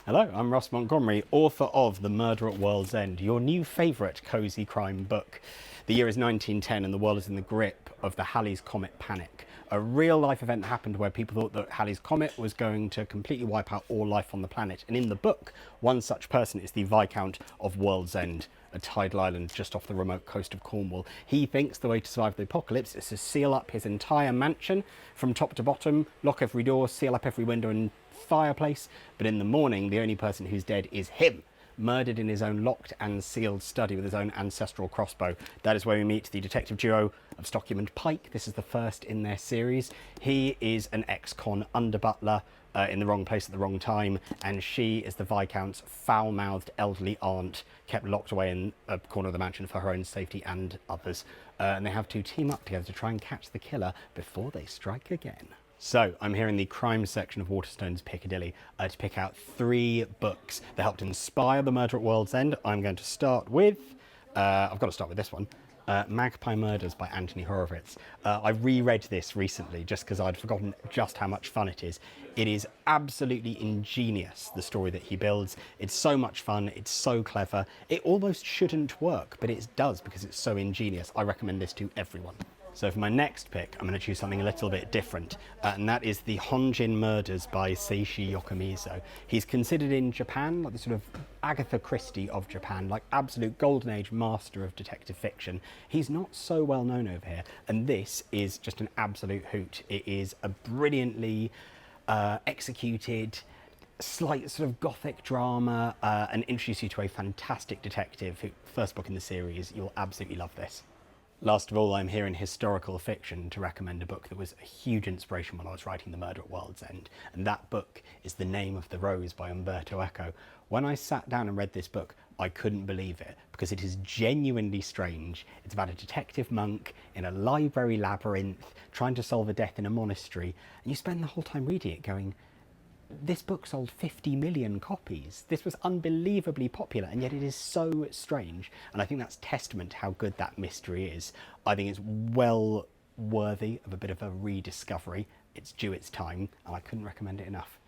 Hello, I'm Ross Montgomery, author of The Murder at World's End, your new favourite cosy crime book. The year is 1910 and the world is in the grip of the Halley's Comet panic. A real-life event happened where people thought that Halley's Comet was going to completely wipe out all life on the planet. And in the book, one such person is the Viscount of World's End, a tidal island just off the remote coast of Cornwall. He thinks the way to survive the apocalypse is to seal up his entire mansion from top to bottom, lock every door, seal up every window and fireplace, but in the morning the only person who's dead is him, murdered in his own locked and sealed study with his own ancestral crossbow. That is where we meet the detective duo of Stockingham and Pike. This is the first in their series. He is an ex-con under-butler in the wrong place at the wrong time, and she is the Viscount's foul-mouthed elderly aunt, kept locked away in a corner of the mansion for her own safety and others. And they have to team up together to try and catch the killer before they strike again. So, I'm here in the crime section of Waterstones Piccadilly to pick out 3 books that helped inspire The Murder at World's End. I'm going to start with, I've got to start with this one, Magpie Murders by Anthony Horowitz. I reread this recently just because I'd forgotten just how much fun it is. It is absolutely ingenious, the story that he builds. It's so much fun, it's so clever. It almost shouldn't work, but it does because it's so ingenious. I recommend this to everyone. So for my next pick, I'm going to choose something a little bit different, and that is the Honjin Murders by Seishi Yokomizo. He's considered in Japan like the sort of Agatha Christie of Japan, like absolute golden age master of detective fiction. He's not so well known over here, and this is just an absolute hoot. It is a brilliantly executed, slight sort of gothic drama, and introduce you to a fantastic detective. First book in the series, you'll absolutely love this. Last of all, I'm here in historical fiction to recommend a book that was a huge inspiration when I was writing The Murder at World's End, and that book is The Name of the Rose by Umberto Eco. When I sat down and read this book, I couldn't believe it, because it is genuinely strange. It's about a detective monk in a library labyrinth trying to solve a death in a monastery, and you spend the whole time reading it going, this book sold 50 million copies. This was unbelievably popular, and yet it is so strange. And I think that's testament to how good that mystery is. I think it's well worthy of a bit of a rediscovery. It's due its time, and I couldn't recommend it enough.